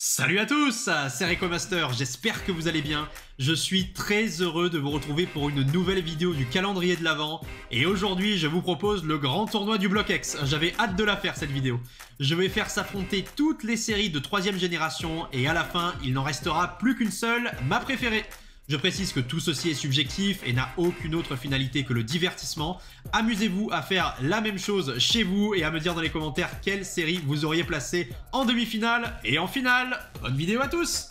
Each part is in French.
Salut à tous, c'est Recomaster, j'espère que vous allez bien. Je suis très heureux de vous retrouver pour une nouvelle vidéo du calendrier de l'Avent. Et aujourd'hui, je vous propose le grand tournoi du Block X. J'avais hâte de la faire cette vidéo. Je vais faire s'affronter toutes les séries de 3ème génération et à la fin, il n'en restera plus qu'une seule, ma préférée. Je précise que tout ceci est subjectif et n'a aucune autre finalité que le divertissement. Amusez-vous à faire la même chose chez vous et à me dire dans les commentaires quelle série vous auriez placée en demi-finale et en finale. Bonne vidéo à tous!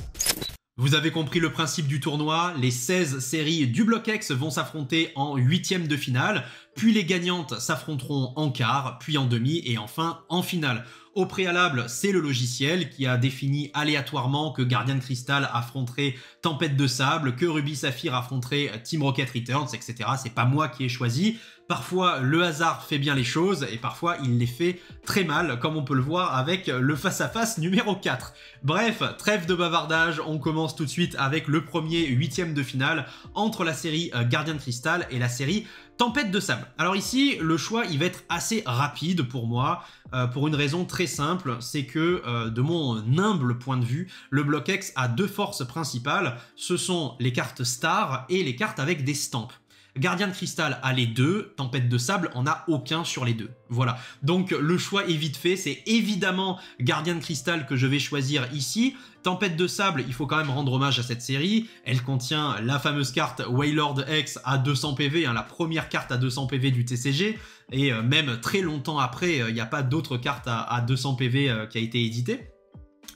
Vous avez compris le principe du tournoi, les 16 séries du Block X vont s'affronter en 8e de finale, puis les gagnantes s'affronteront en quart, puis en demi et enfin en finale. Au préalable, c'est le logiciel qui a défini aléatoirement que Guardian Crystal affronterait Tempête de Sable, que Ruby Sapphire affronterait Team Rocket Returns, etc. C'est pas moi qui ai choisi. Parfois, le hasard fait bien les choses et parfois, il les fait très mal, comme on peut le voir avec le face-à-face numéro 4. Bref, trêve de bavardage, on commence tout de suite avec le premier 8e de finale entre la série Guardian Crystal et la série Tempête de Sable. Alors ici, le choix, il va être assez rapide pour moi, pour une raison très simple, c'est que de mon humble point de vue, le Block X a deux forces principales, ce sont les cartes stars et les cartes avec des stampes. Guardian Crystal a les deux, Tempête de Sable en a aucun sur les deux. Voilà, donc le choix est vite fait, c'est évidemment Guardian Crystal que je vais choisir ici. Tempête de Sable, il faut quand même rendre hommage à cette série, elle contient la fameuse carte Wailord X à 200 PV, la première carte à 200 PV du TCG, et même très longtemps après, il n'y a pas d'autre carte à 200 PV qui a été éditée.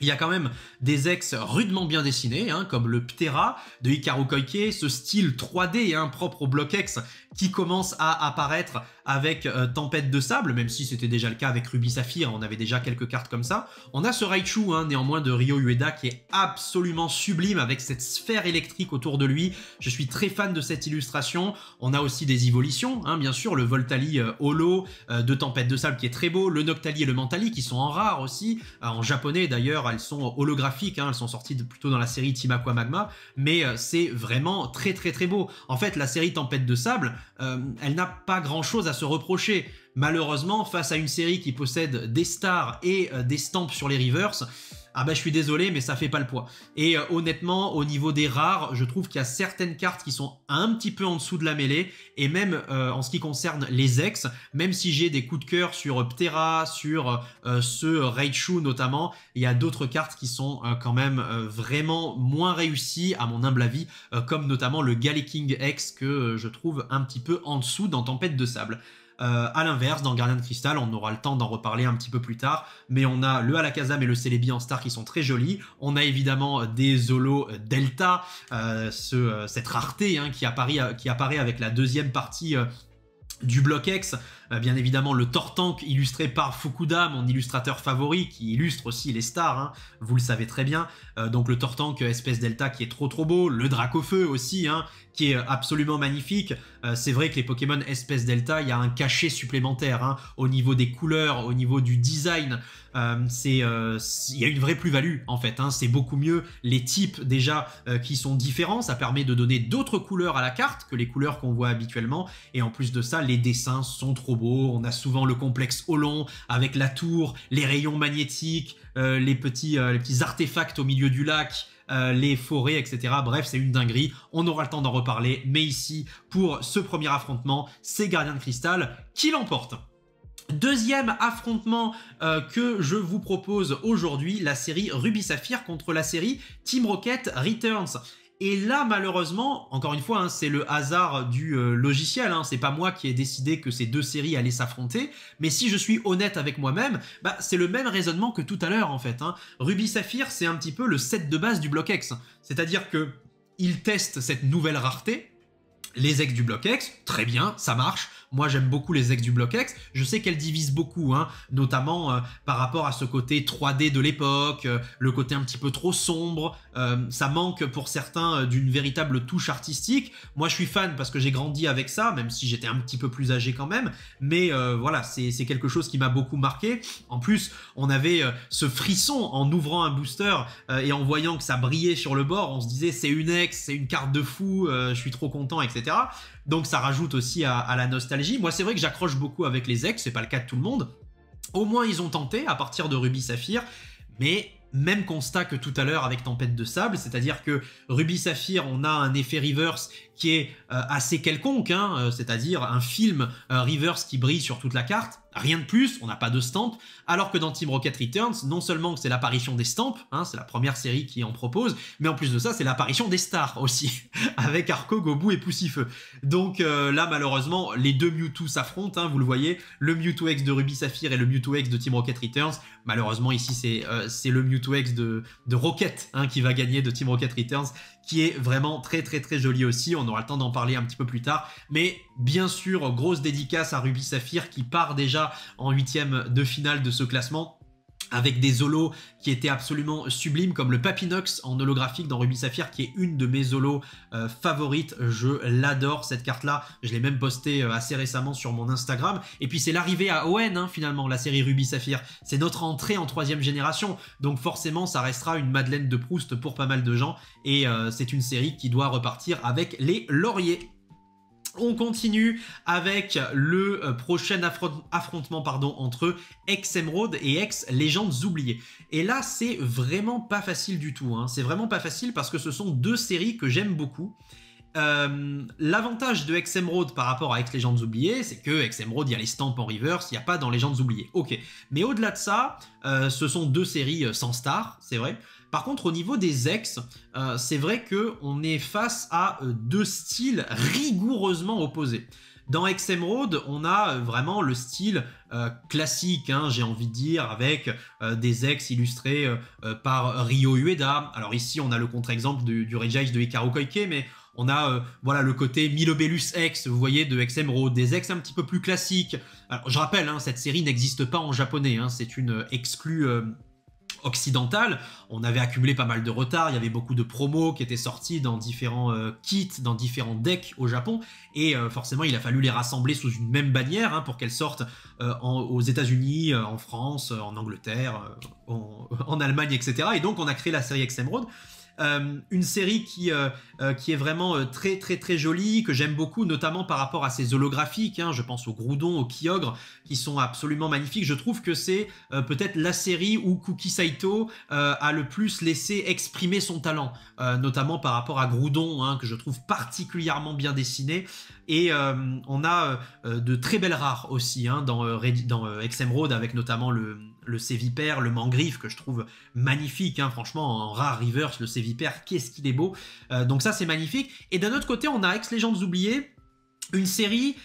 Il y a quand même des ex rudement bien dessinés, comme le Ptera de Hikaru Koike, ce style 3D propre au Block X qui commence à apparaître avec Tempête de Sable, même si c'était déjà le cas avec Ruby Sapphire, on avait déjà quelques cartes comme ça. On a ce Raichu, néanmoins de Ryo Ueda, qui est absolument sublime avec cette sphère électrique autour de lui. Je suis très fan de cette illustration. On a aussi des évolutions, bien sûr, le Voltali Holo de Tempête de Sable qui est très beau, le Noctali et le Mentali qui sont en rare aussi, en japonais d'ailleurs, elles sont holographiques, elles sont sorties plutôt dans la série Team Aqua Magma, mais c'est vraiment très très très beau. En fait, la série Tempête de Sable, elle n'a pas grand chose à se reprocher. Malheureusement, face à une série qui possède des stars et des stamps sur les reverse, je suis désolé, mais ça fait pas le poids. Et honnêtement, au niveau des rares, je trouve qu'il y a certaines cartes qui sont un petit peu en dessous de la mêlée, et même en ce qui concerne les ex, même si j'ai des coups de cœur sur Ptera, sur ce Raichu notamment, il y a d'autres cartes qui sont quand même vraiment moins réussies, à mon humble avis, comme notamment le Galaking X que je trouve un petit peu en dessous dans Tempête de Sable. À l'inverse, dans Guardian Crystal, on aura le temps d'en reparler un petit peu plus tard, mais on a le Alakazam et le Celebi en star qui sont très jolis. On a évidemment des Holo Delta, cette rareté qui apparaît avec la deuxième partie du Block X, bien évidemment le Tortank illustré par Fukuda, mon illustrateur favori, qui illustre aussi les stars, vous le savez très bien. Donc le Tortank espèce Delta qui est trop beau, le Dracofeu aussi, qui est absolument magnifique. C'est vrai que les Pokémon espèce Delta, il y a un cachet supplémentaire au niveau des couleurs, au niveau du design. Il y a une vraie plus-value en fait, c'est beaucoup mieux. Les types déjà qui sont différents, ça permet de donner d'autres couleurs à la carte que les couleurs qu'on voit habituellement, et en plus de ça, les dessins sont trop beaux. On a souvent le complexe Olon avec la tour, les rayons magnétiques, les petits artefacts au milieu du lac, les forêts, etc. Bref, c'est une dinguerie, on aura le temps d'en reparler, mais ici, pour ce premier affrontement, c'est Guardian Crystal qui l'emporte. Deuxième affrontement que je vous propose aujourd'hui, la série Ruby Sapphire contre la série Team Rocket Returns. Et là, malheureusement, encore une fois, c'est le hasard du logiciel, c'est pas moi qui ai décidé que ces deux séries allaient s'affronter, mais si je suis honnête avec moi-même, c'est le même raisonnement que tout à l'heure en fait. Ruby Sapphire, c'est un petit peu le set de base du Block X, c'est-à-dire que il teste cette nouvelle rareté, les ex du Block X, très bien, ça marche. Moi, j'aime beaucoup les ex du Block X. Je sais qu'elles divisent beaucoup, notamment par rapport à ce côté 3D de l'époque, le côté un petit peu trop sombre. Ça manque pour certains d'une véritable touche artistique. Moi, je suis fan parce que j'ai grandi avec ça, même si j'étais un petit peu plus âgé quand même. Mais voilà, c'est quelque chose qui m'a beaucoup marqué. En plus, on avait ce frisson en ouvrant un booster et en voyant que ça brillait sur le bord. On se disait, c'est une ex, c'est une carte de fou, je suis trop content, etc. Donc ça rajoute aussi à la nostalgie. Moi, c'est vrai que j'accroche beaucoup avec les ex, c'est pas le cas de tout le monde. Au moins, ils ont tenté à partir de Ruby Sapphire, mais Même constat que tout à l'heure avec Tempête de Sable, c'est-à-dire que Ruby Saphir, on a un effet reverse qui est assez quelconque, hein, c'est-à-dire un film reverse qui brille sur toute la carte, rien de plus, on n'a pas de stamp, alors que dans Team Rocket Returns, non seulement c'est l'apparition des stamps, hein, c'est la première série qui en propose, mais en plus de ça, c'est l'apparition des stars aussi, avec Arco, Gobu et Poussifeu. Donc là, malheureusement, les deux Mewtwo s'affrontent, hein, vous le voyez, le Mewtwo X de Ruby Saphir et le Mewtwo X de Team Rocket Returns. Malheureusement, ici, c'est le Mewtwo X de Rocket, hein, qui va gagner de Team Rocket Returns, qui est vraiment très joli aussi. On aura le temps d'en parler un petit peu plus tard. Mais bien sûr, grosse dédicace à Ruby Saphir qui part déjà en 8e de finale de ce classement, avec des holos qui étaient absolument sublimes, comme le Papinox en holographique dans Ruby Saphir, qui est une de mes holos favorites. Je l'adore, cette carte-là. Je l'ai même postée assez récemment sur mon Instagram. Et puis c'est l'arrivée à ON, hein, finalement, la série Ruby Saphir. C'est notre entrée en 3e génération. Donc forcément, ça restera une Madeleine de Proust pour pas mal de gens. Et c'est une série qui doit repartir avec les lauriers. On continue avec le prochain affrontement entre Ex-Emeraude et Ex-Légendes Oubliées. Et là, c'est vraiment pas facile du tout, hein. C'est vraiment pas facile parce que ce sont deux séries que j'aime beaucoup. L'avantage de Ex-Emeraude par rapport à Ex-Légendes Oubliées, c'est que Ex-Emeraude, il y a les stamps en reverse, il n'y a pas dans Légendes Oubliées. Ok, mais au-delà de ça, ce sont deux séries sans star, c'est vrai. Par contre, au niveau des ex, c'est vrai qu'on est face à deux styles rigoureusement opposés. Dans Ex-Emeraude, on a vraiment le style classique, hein, j'ai envie de dire, avec des ex illustrés par Ryo Ueda. Alors ici, on a le contre-exemple du Regice de Hikaru Koike, mais on a voilà, le côté Milobellus X, vous voyez, de Ex-Emeraude, des ex un petit peu plus classiques. Alors, je rappelle, hein, cette série n'existe pas en japonais, hein, c'est une exclue occidentale. On avait accumulé pas mal de retard, il y avait beaucoup de promos qui étaient sortis dans différents kits, dans différents decks au Japon, et forcément il a fallu les rassembler sous une même bannière, hein, pour qu'elles sortent aux États-Unis, en France, en Angleterre, en Allemagne, etc. Et donc on a créé la série Ex-Emeraude. Une série qui est vraiment très jolie, que j'aime beaucoup, notamment par rapport à ses holographiques, hein. Je pense au Groudon, au Kyogre, qui sont absolument magnifiques. Je trouve que c'est peut-être la série où Kuki Saito a le plus laissé exprimer son talent, notamment par rapport à Groudon, hein, que je trouve particulièrement bien dessiné. Et on a de très belles rares aussi, hein, dans Ex-Emeraude, avec notamment le Sévipère, le Mangriffe, que je trouve magnifique, hein, franchement, en rare reverse, le Sévipère, qu'est-ce qu'il est beau. Donc ça, c'est magnifique. Et d'un autre côté, on a Ex-Légendes Oubliées, une série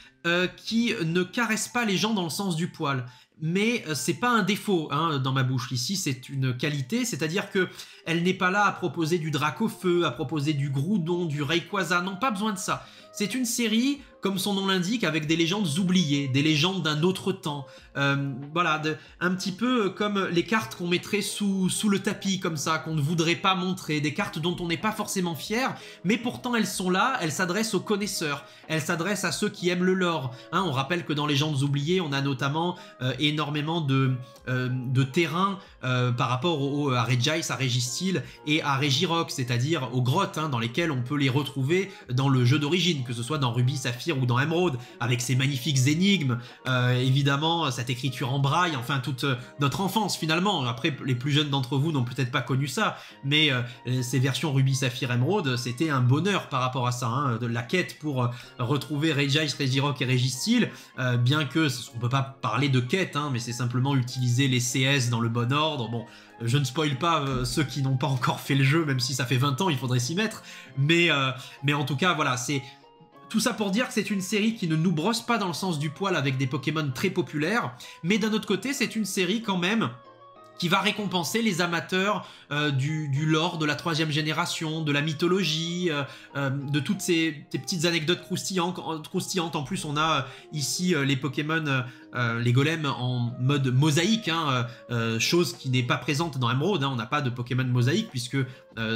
qui ne caresse pas les gens dans le sens du poil. Mais c'est pas un défaut, hein, dans ma bouche ici, c'est une qualité, c'est-à-dire que elle n'est pas là à proposer du Dracofeu, à proposer du Groudon, du Rayquaza, non, pas besoin de ça. C'est une série, comme son nom l'indique, avec des légendes oubliées, des légendes d'un autre temps. Voilà, un petit peu comme les cartes qu'on mettrait sous le tapis, comme ça, qu'on ne voudrait pas montrer, des cartes dont on n'est pas forcément fier, mais pourtant elles sont là, elles s'adressent aux connaisseurs, elles s'adressent à ceux qui aiment le lore. Hein, on rappelle que dans Légendes Oubliées, on a notamment énormément de terrain par rapport à Regice, à Registeel et à Regirock, c'est-à-dire aux grottes, hein, dans lesquelles on peut les retrouver dans le jeu d'origine, que ce soit dans Ruby, Saphir ou dans Emeraude, avec ces magnifiques énigmes, évidemment, cette écriture en braille, enfin toute notre enfance finalement. Après, les plus jeunes d'entre vous n'ont peut-être pas connu ça, mais ces versions Ruby, Saphir, Emeraude, c'était un bonheur par rapport à ça, hein, de la quête pour retrouver Regice, Regirock et Registeel, bien que on peut pas parler de quête, hein, mais c'est simplement utiliser les CS dans le bon ordre. Bon, je ne spoil pas ceux qui n'ont pas encore fait le jeu, même si ça fait 20 ans, il faudrait s'y mettre, mais en tout cas, voilà, c'est tout ça pour dire que c'est une série qui ne nous brosse pas dans le sens du poil avec des Pokémon très populaires, mais d'un autre côté, c'est une série quand même qui va récompenser les amateurs du lore de la 3e génération, de la mythologie, de toutes ces petites anecdotes croustillantes. En plus, on a ici les Pokémon, les golems en mode mosaïque, hein, chose qui n'est pas présente dans Emeraude, hein. On n'a pas de Pokémon mosaïque puisque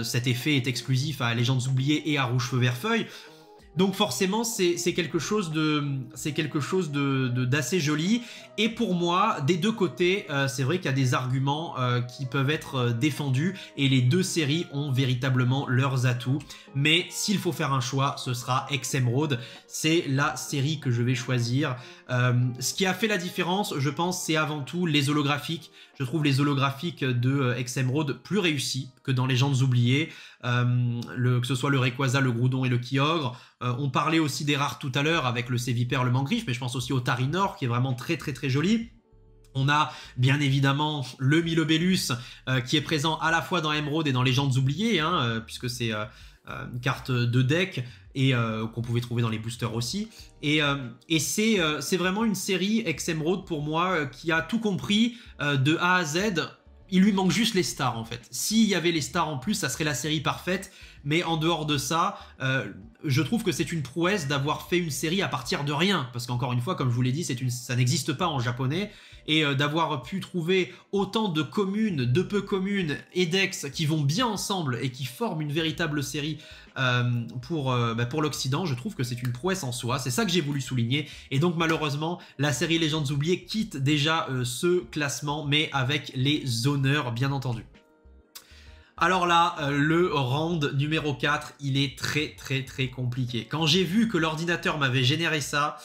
cet effet est exclusif à Légendes Oubliées et à Rouge Feu Vert Feuille. Donc forcément, c'est quelque chose d'assez joli. Et pour moi, des deux côtés, c'est vrai qu'il y a des arguments qui peuvent être défendus. Et les deux séries ont véritablement leurs atouts. Mais s'il faut faire un choix, ce sera Ex-Emeraude. C'est la série que je vais choisir. Ce qui a fait la différence, je pense, c'est avant tout les holographiques. Je trouve les holographiques de Ex-Emeraude plus réussis que dans Légendes oubliées. Que ce soit le Rayquaza, le Groudon et le Kyogre. On parlait aussi des rares tout à l'heure avec le Sévipère, le Mangriffe, mais je pense aussi au Tarinor qui est vraiment très très très joli. On a bien évidemment le Milobellus qui est présent à la fois dans Emeraude et dans Légendes oubliées, hein, puisque c'est une carte de deck et qu'on pouvait trouver dans les boosters aussi. Et c'est vraiment une série Ex-Emeraude pour moi qui a tout compris de A à Z. Il lui manque juste les stars en fait. S'il y avait les stars en plus, ça serait la série parfaite. Mais en dehors de ça, je trouve que c'est une prouesse d'avoir fait une série à partir de rien. Parce qu'encore une fois, comme je vous l'ai dit, ça n'existe pas en japonais. Et d'avoir pu trouver autant de communes, de peu communes et d'ex qui vont bien ensemble et qui forment une véritable série pour l'Occident, je trouve que c'est une prouesse en soi. C'est ça que j'ai voulu souligner. Et donc malheureusement, la série Légendes oubliées quitte déjà ce classement, mais avec les honneurs bien entendu. Alors là, le round numéro 4, il est très très très compliqué. Quand j'ai vu que l'ordinateur m'avait généré ça,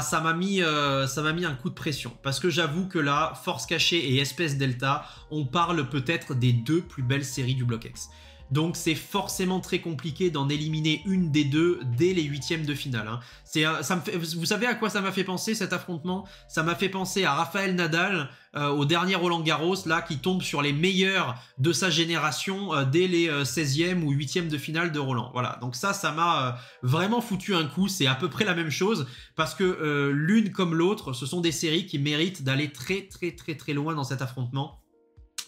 ça m'a mis un coup de pression. Parce que j'avoue que là, Force Cachée et Espèce Delta, on parle peut-être des deux plus belles séries du Block X. Donc c'est forcément très compliqué d'en éliminer une des deux dès les huitièmes de finale. Hein. Vous savez à quoi ça m'a fait penser cet affrontement? Ça m'a fait penser à Rafael Nadal au dernier Roland-Garros là, qui tombe sur les meilleurs de sa génération dès les 16e ou 8e de finale de Roland. Voilà, donc ça m'a vraiment foutu un coup. C'est à peu près la même chose parce que l'une comme l'autre, ce sont des séries qui méritent d'aller très très très très loin dans cet affrontement.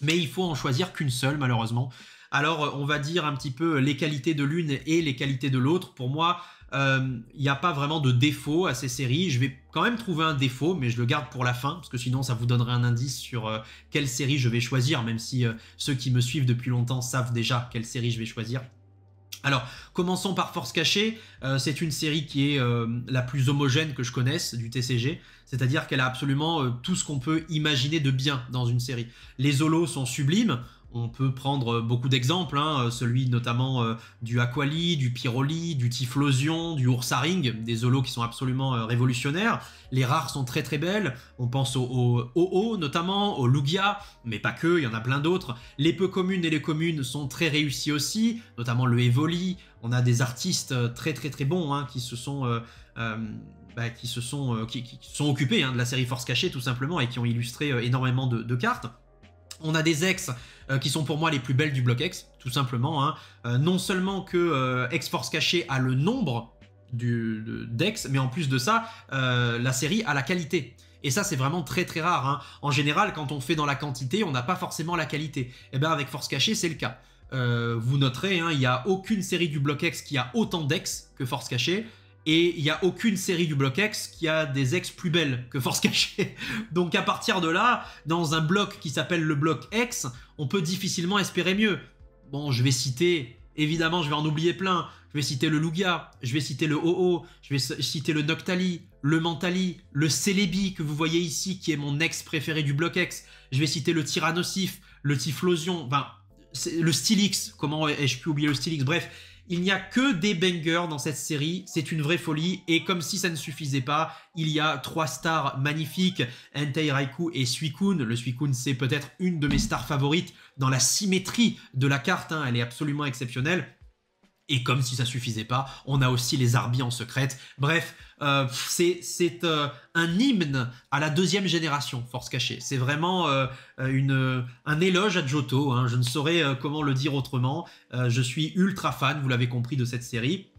Mais il faut en choisir qu'une seule malheureusement. Alors, on va dire un petit peu les qualités de l'une et les qualités de l'autre. Pour moi, il n'y a pas vraiment de défaut à ces séries. Je vais quand même trouver un défaut, mais je le garde pour la fin, parce que sinon, ça vous donnerait un indice sur quelle série je vais choisir, même si ceux qui me suivent depuis longtemps savent déjà quelle série je vais choisir. Alors, commençons par Force Cachée. C'est une série qui est la plus homogène que je connaisse du TCG. C'est-à-dire qu'elle a absolument tout ce qu'on peut imaginer de bien dans une série. Les holos sont sublimes. On peut prendre beaucoup d'exemples, hein, celui notamment du Aquali, du Pyroli, du Typhlosion, du Ursaring, des holos qui sont absolument révolutionnaires. Les rares sont très très belles, on pense au OO notamment, au Lugia, mais pas que, il y en a plein d'autres. Les peu communes et les communes sont très réussis aussi, notamment le Evoli. On a des artistes très très très bons hein, qui se sont occupés hein, de la série Force Cachée tout simplement et qui ont illustré énormément de cartes. On a des ex qui sont pour moi les plus belles du Block X, tout simplement. Hein. Non seulement que Ex-Force Cachée a le nombre d'ex, mais en plus de ça, la série a la qualité. Et ça, c'est vraiment très très rare. Hein. En général, quand on fait dans la quantité, on n'a pas forcément la qualité. Et bien avec Force Cachée, c'est le cas. Vous noterez, hein, il n'y a aucune série du Block X qui a autant d'ex que Force Cachée. Et il n'y a aucune série du Block X qui a des ex plus belles que Force Cachée. Donc à partir de là, dans un bloc qui s'appelle le Block X, on peut difficilement espérer mieux. Bon, je vais citer, évidemment, je vais en oublier plein. Je vais citer le Lugia, je vais citer le OO, je vais citer le Noctali, le Mentali, le Celebi que vous voyez ici, qui est mon ex préféré du Block X. Je vais citer le Tyrannosif, le Typhlosion, enfin, le Stylix. Comment ai-je pu oublier le Stylix? Bref. Il n'y a que des bangers dans cette série, c'est une vraie folie. Et comme si ça ne suffisait pas, il y a 3 stars magnifiques, Entei, Raikou et Suicune. Le Suicune, c'est peut-être une de mes stars favorites dans la symétrie de la carte, hein, elle est absolument exceptionnelle. Et comme si ça suffisait pas, on a aussi les Arbi en secrète. Bref, c'est un hymne à la deuxième génération, Force Cachée. C'est vraiment un éloge à Johto, hein. Je ne saurais comment le dire autrement. Je suis ultra fan, vous l'avez compris, de cette série.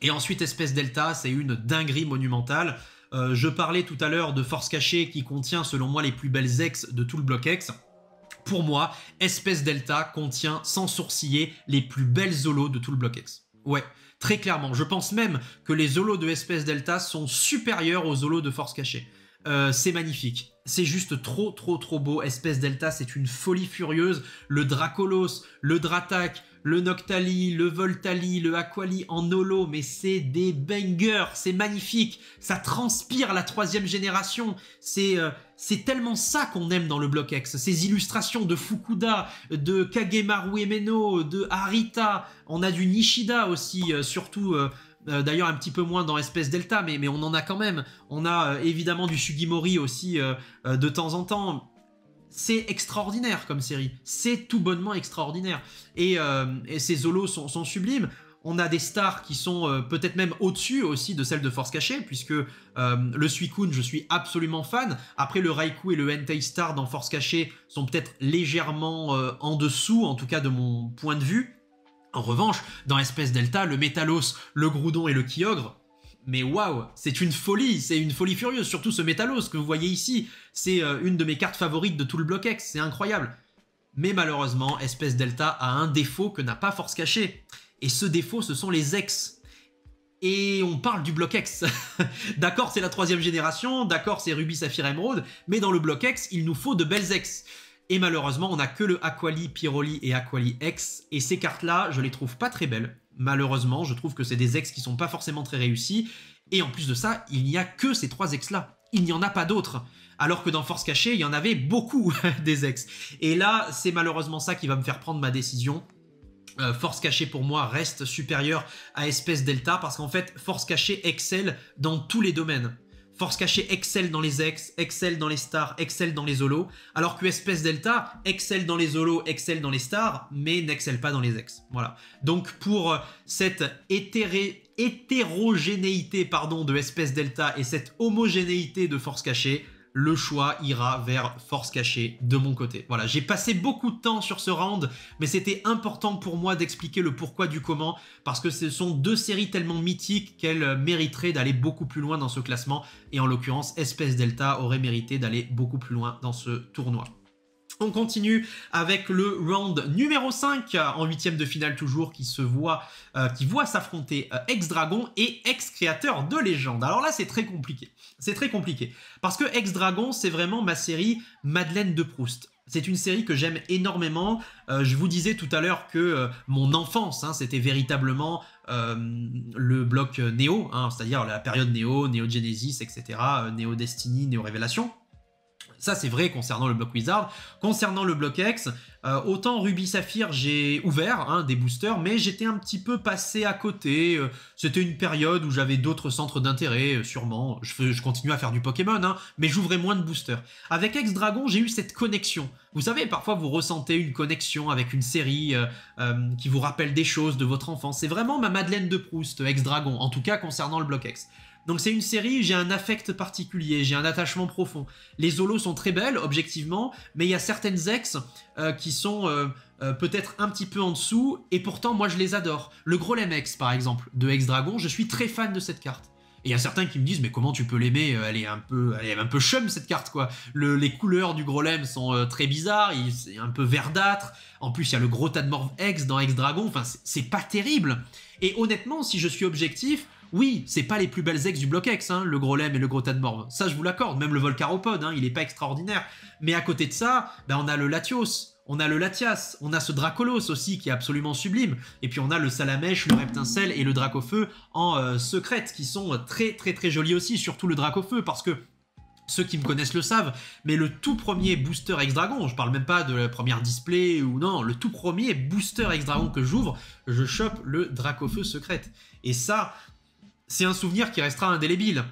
Et ensuite, Espèce Delta, c'est une dinguerie monumentale. Je parlais tout à l'heure de Force Cachée qui contient, selon moi, les plus belles ex de tout le Block X. Pour moi, Espèce Delta contient, sans sourciller, les plus belles holos de tout le Block X. Ouais, très clairement. Je pense même que les holos de Espèce Delta sont supérieurs aux holos de Force Cachée. C'est magnifique. C'est juste trop beau. Espèce Delta, c'est une folie furieuse. Le Dracolos, le Dratak, le Noctali, le Voltali, le Aquali en holo, mais c'est des bangers, c'est magnifique. Ça transpire la 3e génération. C'est tellement ça qu'on aime dans le bloc X. Ces illustrations de Fukuda, de Kagemaru Emeno, de Harita. On a du Nishida aussi, surtout... d'ailleurs un petit peu moins dans Espèce Delta, mais on en a quand même. On a évidemment du Sugimori aussi de temps en temps. C'est extraordinaire comme série. C'est tout bonnement extraordinaire. Et ces holos sont sublimes. On a des stars qui sont peut-être même au-dessus aussi de celles de Force Cachée, puisque le Suicune, je suis absolument fan. Après, le Raikou et le Entei Star dans Force Cachée sont peut-être légèrement en dessous, en tout cas de mon point de vue. En revanche, dans Espèce Delta, le Métalos, le Groudon et le Kyogre, mais waouh, c'est une folie furieuse, surtout ce Métalos que vous voyez ici. C'est une de mes cartes favorites de tout le bloc X, c'est incroyable. Mais malheureusement, Espèce Delta a un défaut que n'a pas Force Cachée. Et ce défaut, ce sont les X. Et on parle du bloc X. D'accord, c'est la 3e génération, d'accord, c'est Ruby, Saphir, Émeraude, mais dans le bloc X, il nous faut de belles X. Et malheureusement, on n'a que le Aquali, Pyroli et Aquali X. Et ces cartes-là, je les trouve pas très belles. Malheureusement, je trouve que c'est des X qui sont pas forcément très réussis. Et en plus de ça, il n'y a que ces 3 X-là. Il n'y en a pas d'autres. Alors que dans Force Cachée, il y en avait beaucoup des X. Et là, c'est malheureusement ça qui va me faire prendre ma décision. Force Cachée pour moi reste supérieure à Espèce Delta parce qu'en fait, Force Cachée excelle dans tous les domaines. Force Cachée excelle dans les X, excelle dans les stars, excelle dans les holos, alors que Espèce Delta excelle dans les holos, excelle dans les stars, mais n'excelle pas dans les X. Voilà. Donc pour cette hétérogénéité de Espèce Delta et cette homogénéité de Force Cachée, le choix ira vers Force Cachée de mon côté. Voilà, j'ai passé beaucoup de temps sur ce round, mais c'était important pour moi d'expliquer le pourquoi du comment, parce que ce sont 2 séries tellement mythiques qu'elles mériteraient d'aller beaucoup plus loin dans ce classement, et en l'occurrence, Espèce Delta aurait mérité d'aller beaucoup plus loin dans ce tournoi. On continue avec le round numéro 5, en 8e de finale toujours, qui voit s'affronter Ex-Dragon et Ex-Créateur de Légende. Alors là, c'est très compliqué. C'est très compliqué. Parce que Ex-Dragon, c'est vraiment ma série Madeleine de Proust. C'est une série que j'aime énormément. Je vous disais tout à l'heure que mon enfance, c'était véritablement le bloc Néo, c'est-à-dire la période Néo, Néo Genesis, etc., Néo Destiny, Néo Révélation. Ça, c'est vrai concernant le bloc Wizard. Concernant le bloc X, autant Ruby Saphir, j'ai ouvert des boosters, mais j'étais un petit peu passé à côté. C'était une période où j'avais d'autres centres d'intérêt, sûrement. Je continue à faire du Pokémon, mais j'ouvrais moins de boosters. Avec Ex-Dragon, j'ai eu cette connexion. Vous savez, parfois, vous ressentez une connexion avec une série qui vous rappelle des choses de votre enfance. C'est vraiment ma Madeleine de Proust, Ex-Dragon, en tout cas concernant le bloc X. Donc c'est une série, j'ai un affect particulier, j'ai un attachement profond. Les holos sont très belles, objectivement, mais il y a certaines ex qui sont peut-être un petit peu en dessous, et pourtant moi je les adore. Le Grolem X par exemple, de Ex-Dragon, je suis très fan de cette carte. Et il y a certains qui me disent, mais comment tu peux l'aimer, elle est un peu chum cette carte quoi. Les couleurs du Grolem sont très bizarres, c'est un peu verdâtre, en plus il y a le gros Tadmorph X dans Ex-Dragon, enfin c'est pas terrible. Et honnêtement, si je suis objectif, oui, c'est pas les plus belles ex du bloc X, le Grolem et le gros Tadmorph. Ça, je vous l'accorde. Même le Volcaropod, il est pas extraordinaire. Mais à côté de ça, on a le Latios, on a le Latias, on a ce Dracolos aussi qui est absolument sublime. Et puis on a le Salamèche, le Reptincelle et le Dracofeu en secrète qui sont très très très jolis aussi, surtout le Dracofeu parce que ceux qui me connaissent le savent, mais le tout premier booster Ex-Dragon, je parle même pas de la première display ou non, le tout premier booster Ex-Dragon que j'ouvre, je chope le Dracofeu secrète. Et ça, c'est un souvenir qui restera indélébile.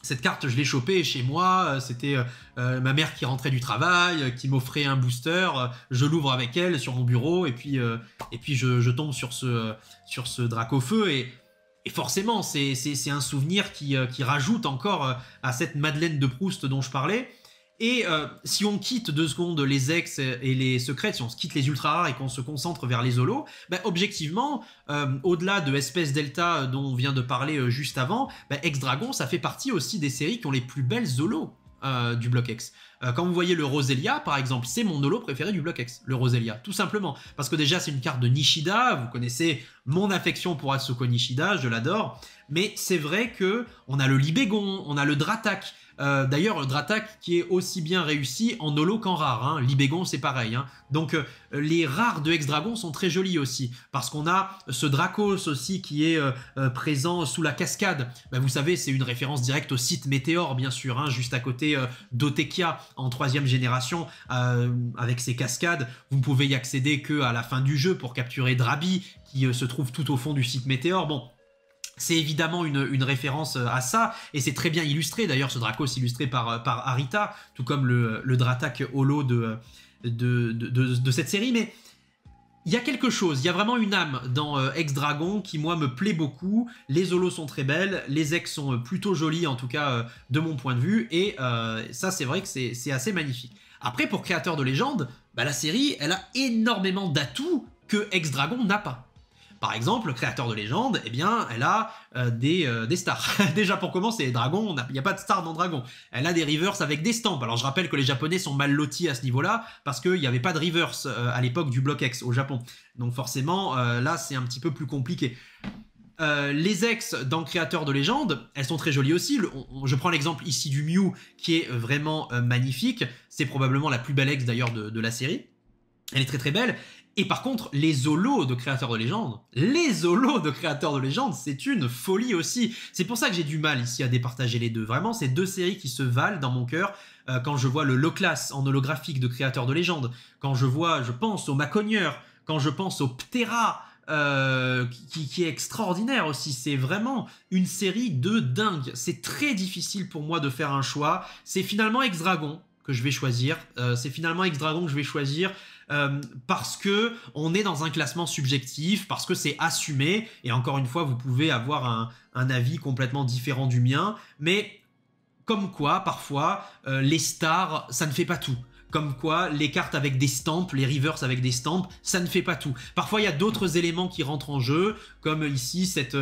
Cette carte, je l'ai chopée chez moi, c'était ma mère qui rentrait du travail, qui m'offrait un booster, je l'ouvre avec elle sur mon bureau, et puis je tombe sur ce Dracofeu, et forcément, c'est un souvenir qui rajoute encore à cette Madeleine de Proust dont je parlais. Et si on quitte 2 secondes les ex et les secrètes, si on quitte les ultra rares et qu'on se concentre vers les holos, objectivement, au-delà de Espèce Delta dont on vient de parler juste avant, Ex-Dragon, ça fait partie aussi des séries qui ont les plus belles holos du bloc X. Quand vous voyez le Roselia, par exemple, c'est mon holo préféré du bloc X, le Roselia, tout simplement. Parce que déjà, c'est une carte de Nishida, vous connaissez mon affection pour Atsuko Nishida, je l'adore. Mais c'est vrai que on a le Libégon, on a le Dratak. D'ailleurs, le Dratak qui est aussi bien réussi en holo qu'en rare. Hein. Libégon, c'est pareil. Hein. Donc, les rares de X-Dragon sont très jolis aussi. Parce qu'on a ce Dracos aussi qui est présent sous la cascade. Vous savez, c'est une référence directe au site Météor, bien sûr. Hein, juste à côté d'Otekia en 3e génération. Avec ses cascades, vous ne pouvez y accéder qu'à la fin du jeu pour capturer Drabi qui se trouve tout au fond du site Météor. Bon. C'est évidemment une référence à ça, et c'est très bien illustré, d'ailleurs ce Dracos illustré par Arita, tout comme le Dratak holo de cette série, mais il y a quelque chose, il y a vraiment une âme dans X-Dragon qui moi me plaît beaucoup, les holos sont très belles, les X sont plutôt jolis en tout cas de mon point de vue, et ça c'est vrai que c'est assez magnifique. Après pour Créateur de légende, la série elle a énormément d'atouts que X-Dragon n'a pas. Par exemple, Créateur de légende, eh bien, elle a des stars. Déjà pour commencer, Dragon, il n'y a pas de stars dans Dragon. Elle a des reverse avec des stamps. Alors je rappelle que les Japonais sont mal lotis à ce niveau-là, parce qu'il n'y avait pas de reverse à l'époque du bloc X au Japon. Donc forcément, là c'est un petit peu plus compliqué. Les X dans Créateur de légende, elles sont très jolies aussi. Je prends l'exemple ici du Mew, qui est vraiment magnifique. C'est probablement la plus belle X d'ailleurs de la série. Elle est très très belle. Et par contre, les holos de Créateur de légende, c'est une folie aussi. C'est pour ça que j'ai du mal ici à départager les deux. Vraiment, c'est deux séries qui se valent dans mon cœur. Quand je vois le Low-Class en holographique de Créateur de légende, quand je pense au Maconieur, quand je pense au Ptera, qui est extraordinaire aussi. C'est vraiment une série de dingue. C'est très difficile pour moi de faire un choix. C'est finalement X-Dragon que je vais choisir. Parce que on est dans un classement subjectif, parce que c'est assumé, et encore une fois, vous pouvez avoir un avis complètement différent du mien, mais comme quoi, parfois, les stars, ça ne fait pas tout. Comme quoi, les cartes avec des stamps, les reverse avec des stamps, ça ne fait pas tout. Parfois, il y a d'autres éléments qui rentrent en jeu, comme ici, cette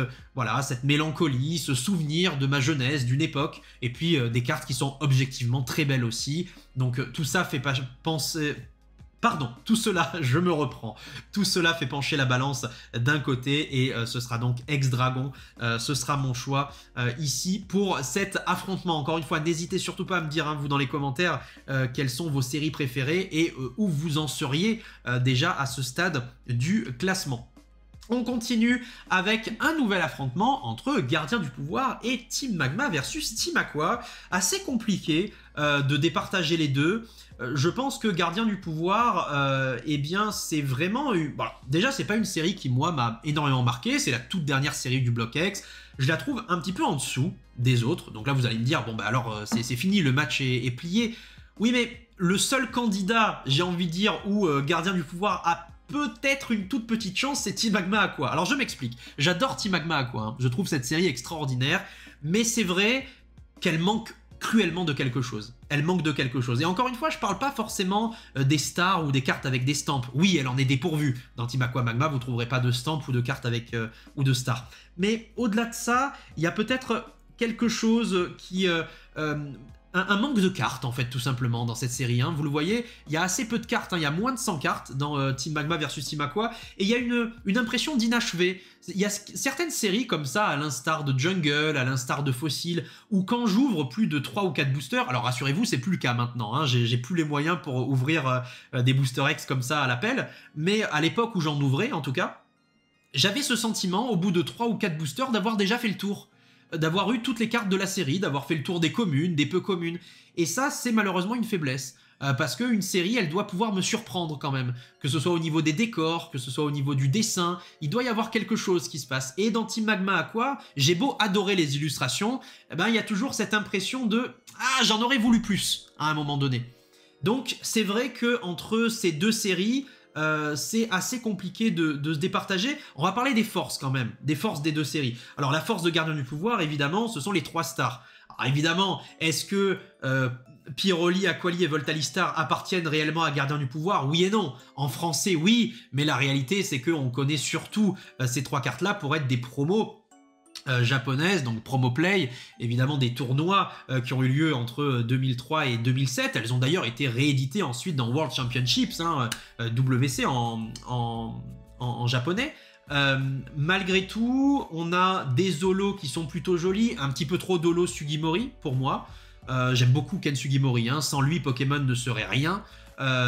mélancolie, ce souvenir de ma jeunesse, d'une époque, et puis des cartes qui sont objectivement très belles aussi. Donc, tout ça fait penser... Pardon, tout cela, je me reprends, tout cela fait pencher la balance d'un côté et ce sera donc X-Dragon, ce sera mon choix ici pour cet affrontement. Encore une fois, n'hésitez surtout pas à me dire, hein, vous dans les commentaires, quelles sont vos séries préférées et où vous en seriez déjà à ce stade du classement. On continue avec un nouvel affrontement entre Gardien du Pouvoir et Team Magma versus Team Aqua. Assez compliqué de départager les deux. Je pense que Gardien du Pouvoir, eh bien, c'est vraiment... déjà, c'est pas une série qui, moi, m'a énormément marqué. C'est la toute dernière série du Bloc X. Je la trouve un petit peu en dessous des autres. Donc là, vous allez me dire, bon, alors, c'est fini, le match est plié. Oui, mais le seul candidat, j'ai envie de dire, où Gardien du Pouvoir a peut-être une toute petite chance, c'est Team Magma Aqua. Alors je m'explique, j'adore Team Magma Aqua, hein. Je trouve cette série extraordinaire, mais c'est vrai qu'elle manque cruellement de quelque chose. Elle manque de quelque chose. Et encore une fois, je parle pas forcément des stars ou des cartes avec des stamps. Oui, elle en est dépourvue. Dans Team Aqua Magma, vous trouverez pas de stamps ou de cartes avec ou de stars. Mais au-delà de ça, il y a peut-être quelque chose qui... un manque de cartes, en fait, tout simplement, dans cette série. Hein. Vous le voyez, il y a assez peu de cartes. Hein. Il y a moins de 100 cartes dans Team Magma versus Team Aqua. Et il y a une impression d'inachevé. Il y a certaines séries comme ça, à l'instar de Jungle, à l'instar de Fossil, où quand j'ouvre plus de 3 ou 4 boosters, alors rassurez-vous, c'est plus le cas maintenant. Hein. J'ai plus les moyens pour ouvrir des boosters X comme ça à l'appel. Mais à l'époque où j'en ouvrais, en tout cas, j'avais ce sentiment, au bout de 3 ou 4 boosters, d'avoir déjà fait le tour. D'avoir eu toutes les cartes de la série, d'avoir fait le tour des communes, des peu communes. Et ça, c'est malheureusement une faiblesse. Parce qu'une série, elle doit pouvoir me surprendre quand même. Que ce soit au niveau des décors, que ce soit au niveau du dessin, il doit y avoir quelque chose qui se passe. Et dans Team Magma Aqua, j'ai beau adorer les illustrations, eh ben, il y a toujours cette impression de « Ah, j'en aurais voulu plus » à un moment donné. Donc, c'est vrai qu'entre ces deux séries... c'est assez compliqué de se départager. On va parler des forces quand même, des forces des deux séries. Alors la force de Gardien du Pouvoir, évidemment, ce sont les 3 stars. Alors, évidemment, est-ce que Piroli, Aquali et Voltalistar appartiennent réellement à Gardien du Pouvoir? Oui et non. En français, oui, mais la réalité, c'est qu'on connaît surtout ces 3 cartes-là pour être des promos japonaises, donc Promo Play, évidemment des tournois qui ont eu lieu entre 2003 et 2007. Elles ont d'ailleurs été rééditées ensuite dans World Championships, hein, WC en japonais. Malgré tout, on a des holos qui sont plutôt jolis, un petit peu trop d'holos Sugimori pour moi. J'aime beaucoup Ken Sugimori, hein. Sans lui Pokémon ne serait rien.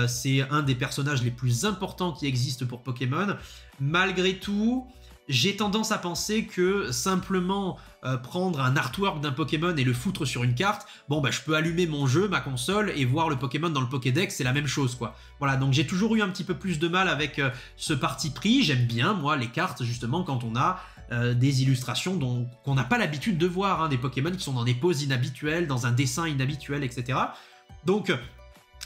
C'est un des personnages les plus importants qui existent pour Pokémon. Malgré tout, j'ai tendance à penser que simplement prendre un artwork d'un Pokémon et le foutre sur une carte, bon bah je peux allumer mon jeu, ma console et voir le Pokémon dans le Pokédex, c'est la même chose quoi. Voilà, donc j'ai toujours eu un petit peu plus de mal avec ce parti pris. J'aime bien moi les cartes justement quand on a des illustrations qu'on n'a pas l'habitude de voir, hein, des Pokémon qui sont dans des poses inhabituelles, dans un dessin inhabituel, etc. Donc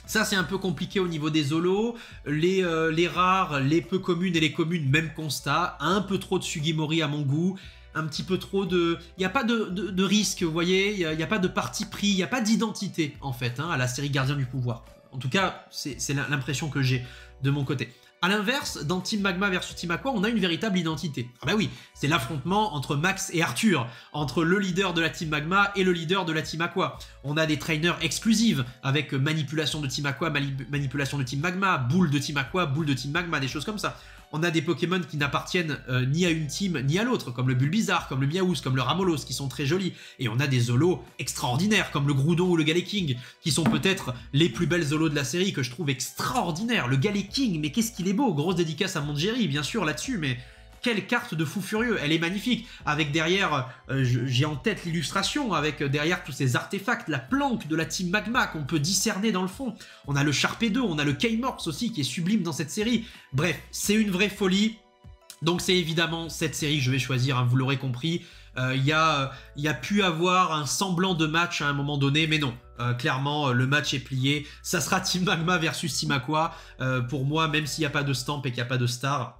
ça c'est un peu compliqué au niveau des holos, les rares, les peu communes et les communes, même constat, un peu trop de Sugimori à mon goût, un petit peu trop de... Il n'y a pas de risque, vous voyez, il n'y a pas de parti pris, il n'y a pas d'identité en fait hein, à la série Gardien du Pouvoir. En tout cas, c'est l'impression que j'ai de mon côté. A l'inverse, dans Team Magma versus Team Aqua, on a une véritable identité. Ah bah oui, c'est l'affrontement entre Max et Arthur, entre le leader de la Team Magma et le leader de la Team Aqua. On a des trainers exclusives avec manipulation de Team Aqua, manipulation de Team Magma, boule de Team Aqua, boule de Team Magma, des choses comme ça. On a des Pokémon qui n'appartiennent ni à une team ni à l'autre, comme le Bulbizarre, comme le Miaouz, comme le Ramolos, qui sont très jolis. Et on a des holos extraordinaires, comme le Groudon ou le Galeking, qui sont peut-être les plus belles holos de la série, que je trouve extraordinaires. Le Galeking, mais qu'est-ce qu'il est beau! Grosse dédicace à Monjeri, bien sûr, là-dessus, mais... Quelle carte de fou furieux, elle est magnifique, avec derrière, j'ai en tête l'illustration, avec derrière tous ces artefacts, la planque de la Team Magma qu'on peut discerner dans le fond. On a le Sharpedo, on a le K-Morx aussi qui est sublime dans cette série. Bref, c'est une vraie folie. Donc c'est évidemment cette série que je vais choisir, hein, vous l'aurez compris. Il y a pu avoir un semblant de match à un moment donné, mais non. Clairement, le match est plié. Ça sera Team Magma versus Team Aqua. Pour moi, même s'il n'y a pas de stamp et qu'il n'y a pas de star...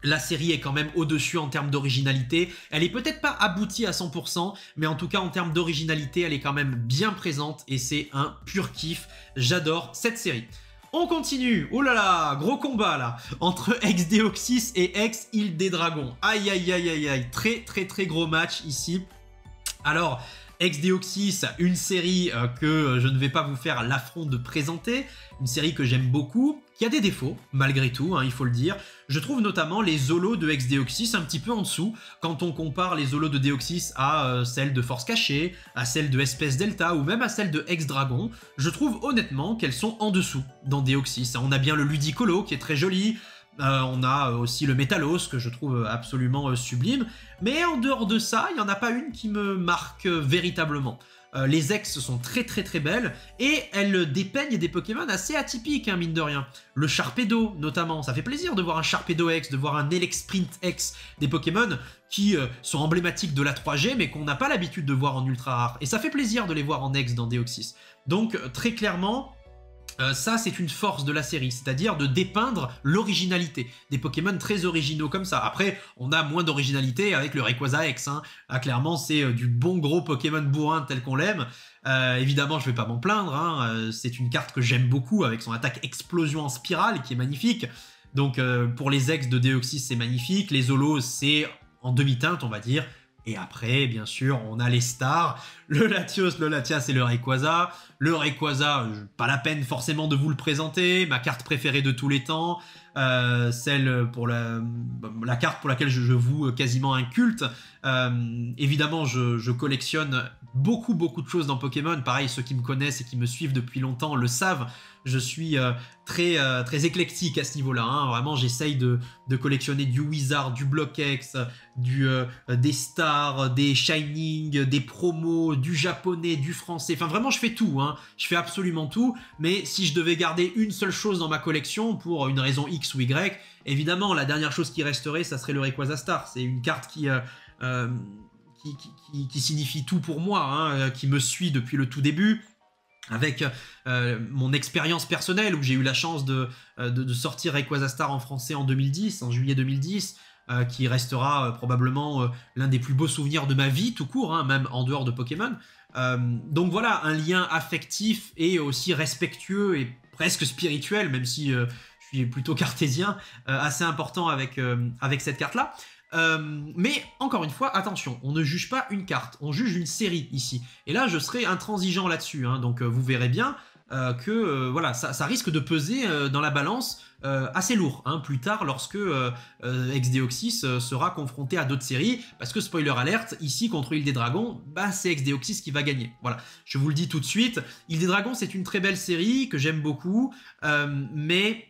La série est quand même au-dessus en termes d'originalité. Elle est peut-être pas aboutie à 100%, mais en tout cas en termes d'originalité, elle est quand même bien présente et c'est un pur kiff. J'adore cette série. On continue. Oh là là, gros combat là entre ex-Deoxys et ex-Île des Dragons. Aïe aïe aïe aïe aïe, très gros match ici. Alors, ex-Deoxys, une série que je ne vais pas vous faire l'affront de présenter, une série que j'aime beaucoup, qui a des défauts, malgré tout, hein, il faut le dire. Je trouve notamment les holos de ex-Deoxys un petit peu en dessous, quand on compare les holos de Deoxys à celles de Force Cachée, à celles de Espèce Delta, ou même à celles de ex-Dragon. Je trouve honnêtement qu'elles sont en dessous dans Deoxys. On a bien le Ludicolo, qui est très joli, on a aussi le Métalos, que je trouve absolument sublime, mais en dehors de ça, il n'y en a pas une qui me marque véritablement. Les ex sont très belles et elles dépeignent des Pokémon assez atypiques, hein, mine de rien. Le Sharpedo notamment, ça fait plaisir de voir un Sharpedo X, de voir un Elexprint X, des Pokémon qui sont emblématiques de la 3G mais qu'on n'a pas l'habitude de voir en ultra rare. Et ça fait plaisir de les voir en ex dans Deoxys. Donc très clairement... ça c'est une force de la série, c'est-à-dire de dépeindre l'originalité, des Pokémon très originaux comme ça. Après, on a moins d'originalité avec le Rayquaza X, hein. Ah, clairement c'est du bon gros Pokémon bourrin tel qu'on l'aime. Évidemment je vais pas m'en plaindre, hein. C'est une carte que j'aime beaucoup avec son attaque explosion en spirale qui est magnifique. Donc pour les ex de Deoxys c'est magnifique, les holos c'est en demi-teinte on va dire. Et après, bien sûr, on a les stars, le Latios, le Latias et le Rayquaza. Le Rayquaza, pas la peine forcément de vous le présenter, ma carte préférée de tous les temps, celle pour la carte pour laquelle je voue quasiment un culte. Évidemment, je collectionne beaucoup de choses dans Pokémon. Pareil, ceux qui me connaissent et qui me suivent depuis longtemps le savent. Je suis très éclectique à ce niveau-là, hein. Vraiment, j'essaye de collectionner du Wizard, du Block-X, des stars, des Shining, des promos, du japonais, du français. Enfin, vraiment, je fais tout, hein. Je fais absolument tout. Mais si je devais garder une seule chose dans ma collection, pour une raison X ou Y, évidemment, la dernière chose qui resterait, ça serait le Rayquaza Star. C'est une carte qui signifie tout pour moi, hein, qui me suit depuis le tout début. Avec mon expérience personnelle où j'ai eu la chance de sortir Rayquaza Star en français en 2010, en juillet 2010, qui restera probablement l'un des plus beaux souvenirs de ma vie tout court, hein, même en dehors de Pokémon. Donc voilà, un lien affectif et aussi respectueux et presque spirituel, même si je suis plutôt cartésien, assez important avec cette carte-là. Mais encore une fois, attention, on ne juge pas une carte, on juge une série ici. Et là, je serai intransigeant là-dessus, hein, donc vous verrez bien que voilà, ça risque de peser dans la balance assez lourd hein, plus tard lorsque Exdeoxys sera confronté à d'autres séries, parce que spoiler alerte, ici contre Île des Dragons, bah, c'est Exdeoxys qui va gagner. Voilà, je vous le dis tout de suite, Île des Dragons c'est une très belle série que j'aime beaucoup, mais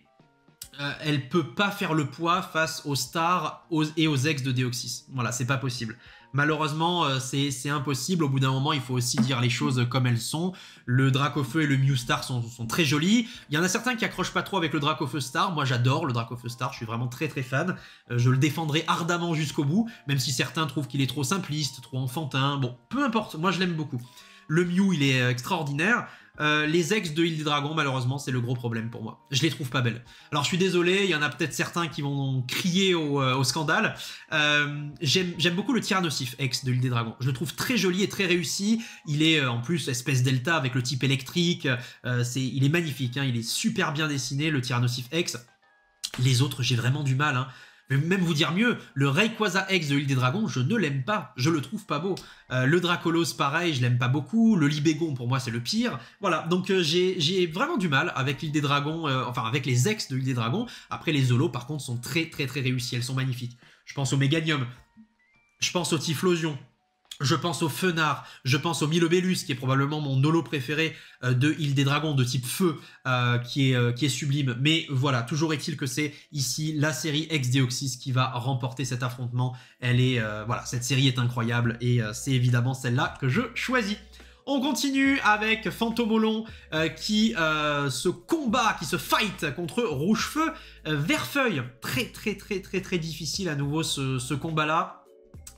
elle peut pas faire le poids face aux stars et aux ex de Deoxys. Voilà, c'est pas possible. Malheureusement, c'est impossible. Au bout d'un moment, il faut aussi dire les choses comme elles sont. Le Dracofeu et le Mew Star sont très jolis. Il y en a certains qui accrochent pas trop avec le Dracofeu Star. Moi, j'adore le Dracofeu Star. Je suis vraiment très fan. Je le défendrai ardemment jusqu'au bout, même si certains trouvent qu'il est trop simpliste, trop enfantin. Bon, peu importe. Moi, je l'aime beaucoup. Le Mew, il est extraordinaire. Les ex de Île des Dragons, malheureusement, c'est le gros problème pour moi. Je les trouve pas belles. Alors, je suis désolé, il y en a peut-être certains qui vont crier au scandale. J'aime beaucoup le Tyrannosif, ex de Île des Dragons. Je le trouve très joli et très réussi. Il est en plus espèce delta avec le type électrique. Il est magnifique, hein. Il est super bien dessiné, le Tyrannosif ex. Les autres, j'ai vraiment du mal, hein. Je vais même vous dire mieux, le Rayquaza X de Île des Dragons, je ne l'aime pas, je le trouve pas beau. Le Dracolos, pareil, je l'aime pas beaucoup. Le Libégon, pour moi, c'est le pire. Voilà, donc j'ai vraiment du mal avec l'Île des Dragons, enfin avec les ex de l'Île des Dragons. Après, les Zolos, par contre, sont très réussis, elles sont magnifiques. Je pense au Méganium, je pense au Typhlosion, je pense au Fenard, je pense au Milobellus, qui est probablement mon holo préféré de Île des Dragons, de type feu, qui est sublime. Mais voilà, toujours est-il que c'est ici la série Exdeoxys qui va remporter cet affrontement. Elle est, voilà, cette série est incroyable et c'est évidemment celle-là que je choisis. On continue avec Fantomolon qui se combat, qui se fight contre Rouge-Feu, Verfeuille. Très difficile à nouveau ce combat-là.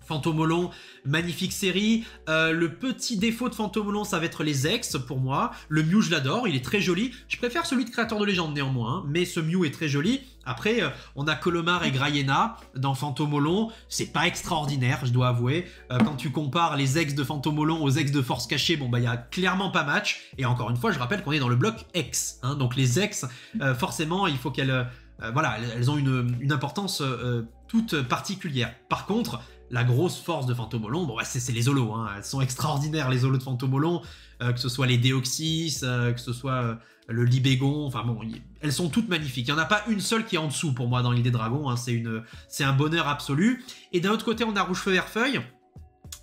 Fantomolon, magnifique série. Le petit défaut de Fantomolon, ça va être les ex pour moi. Le Mew, je l'adore, il est très joli. Je préfère celui de Créateur de Légende néanmoins, hein, mais ce Mew est très joli. Après, on a Colomar et Graiena dans Fantomolon. C'est pas extraordinaire, je dois avouer. Quand tu compares les ex de Fantomolon aux ex de Force Cachée, bon bah il y a clairement pas match. Et encore une fois, je rappelle qu'on est dans le bloc ex, hein, donc les ex, forcément, il faut qu'elles, voilà, elles ont une importance toute particulière. Par contre, la grosse force de Fantomolon, bon, bah, c'est les Zolos, hein. Elles sont extraordinaires les Zolos de Fantomolon, que ce soit les Deoxys, que ce soit le Libégon, enfin bon, elles sont toutes magnifiques. Il n'y en a pas une seule qui est en dessous pour moi dans l'île des Dragons, hein. C'est un bonheur absolu. Et d'un autre côté, on a Rouge-Feu Verfeuille.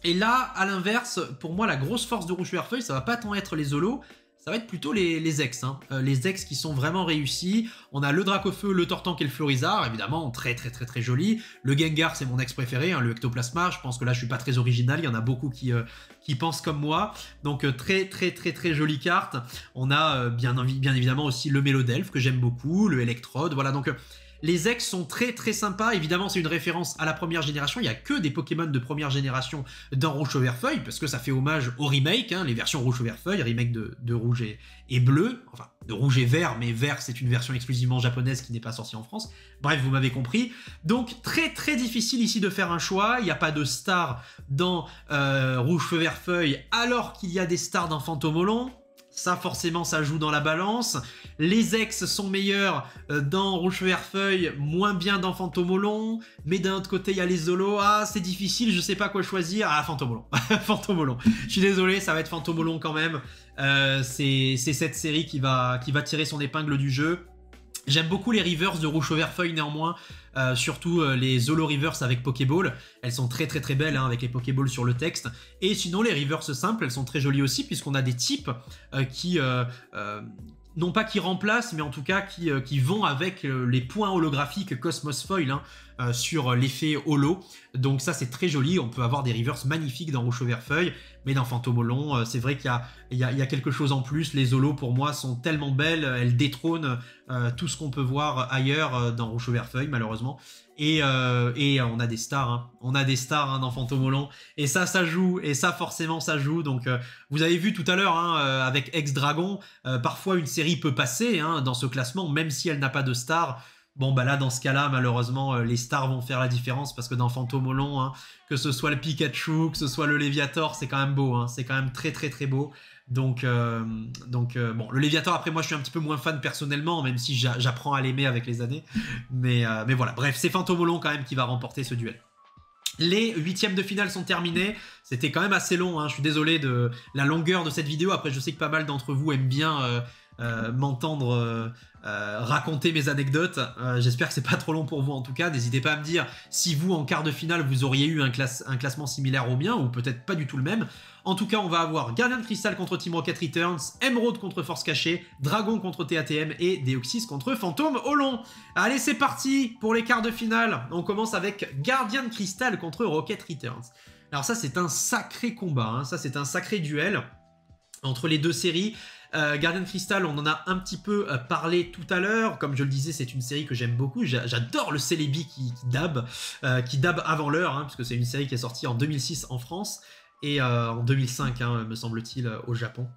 Et là, à l'inverse, pour moi, la grosse force de Rouge-Feu Verfeuille, ça va pas tant être les Zolos, ça va être plutôt les ex, hein. Les ex qui sont vraiment réussis. On a le Dracofeu, le Tortank et le Florizard, évidemment, très joli. Le Gengar, c'est mon ex préféré, hein, le Ectoplasma. Je pense que là, je suis pas très original, il y en a beaucoup qui pensent comme moi. Donc, très jolie carte. On a bien évidemment aussi le Mélodelphe, que j'aime beaucoup, le Electrode, voilà, donc... Les ex sont très sympas, évidemment c'est une référence à la première génération, il n'y a que des Pokémon de première génération dans Rouge Verfeuille, parce que ça fait hommage au remake, hein, les versions Rouge Verfeuille, remake de Rouge et Bleu, enfin de Rouge et Vert, mais Vert c'est une version exclusivement japonaise qui n'est pas sortie en France, bref vous m'avez compris. Donc très difficile ici de faire un choix, il n'y a pas de star dans Rouge Verfeuille, alors qu'il y a des stars dans Fantomolon. Ça, forcément, ça joue dans la balance. Les ex sont meilleurs dans Rouge Verfeuille, moins bien dans Fantomolon. Mais d'un autre côté, il y a les Zolos. Ah, c'est difficile, je sais pas quoi choisir. Ah, Fantomolon. Fantomolon. Je suis désolé, ça va être Fantomolon quand même. C'est cette série qui va tirer son épingle du jeu. J'aime beaucoup les reverse de Rouge Verfeuille néanmoins, surtout les Zolo reverse avec Pokéball. Elles sont très belles hein, avec les Pokéballs sur le texte. Et sinon les reverse simples, elles sont très jolies aussi puisqu'on a des types qui... non pas qui remplacent, mais en tout cas qui vont avec les points holographiques Cosmos Foil hein, sur l'effet holo. Donc ça c'est très joli, on peut avoir des reverse magnifiques dans Rouge Verfeuille, mais dans Fantomolon, c'est vrai qu'il y a quelque chose en plus. Les holos pour moi sont tellement belles, elles détrônent tout ce qu'on peut voir ailleurs dans Rouge Verfeuille malheureusement. Et on a des stars, hein. On a des stars hein, dans Fantomolon, et ça joue, et ça forcément ça joue. Donc vous avez vu tout à l'heure hein, avec Ex-Dragon, parfois une série peut passer hein, dans ce classement, même si elle n'a pas de stars. Bon bah là dans ce cas-là malheureusement les stars vont faire la différence, parce que dans Fantomolon, hein, que ce soit le Pikachu, que ce soit le Léviator, c'est quand même beau, hein, c'est quand même très beau. Donc bon, le Léviator après moi je suis un petit peu moins fan personnellement, même si j'apprends à l'aimer avec les années, mais voilà, bref c'est Fantomolon quand même qui va remporter ce duel. Les huitièmes de finale sont terminés. C'était quand même assez long, hein. Je suis désolé de la longueur de cette vidéo. Après, je sais que pas mal d'entre vous aiment bien m'entendre raconter mes anecdotes. J'espère que c'est pas trop long pour vous en tout cas. N'hésitez pas à me dire si vous, en quart de finale, vous auriez eu un classement similaire au mien ou peut-être pas du tout le même. En tout cas, on va avoir Gardien de Cristal contre Team Rocket Returns, Emerald contre Force Cachée, Dragon contre TATM et Deoxys contre Fantôme Olon. Allez, c'est parti pour les quarts de finale. On commence avec Gardien de Cristal contre Rocket Returns. Alors ça, c'est un sacré combat, hein. Ça, c'est un sacré duel entre les deux séries. Gardien de Cristal, on en a un petit peu parlé tout à l'heure. Comme je le disais, c'est une série que j'aime beaucoup. J'adore le Celebi qui dab avant l'heure, hein, puisque c'est une série qui est sortie en 2006 en France et en 2005, hein, me semble-t-il, au Japon.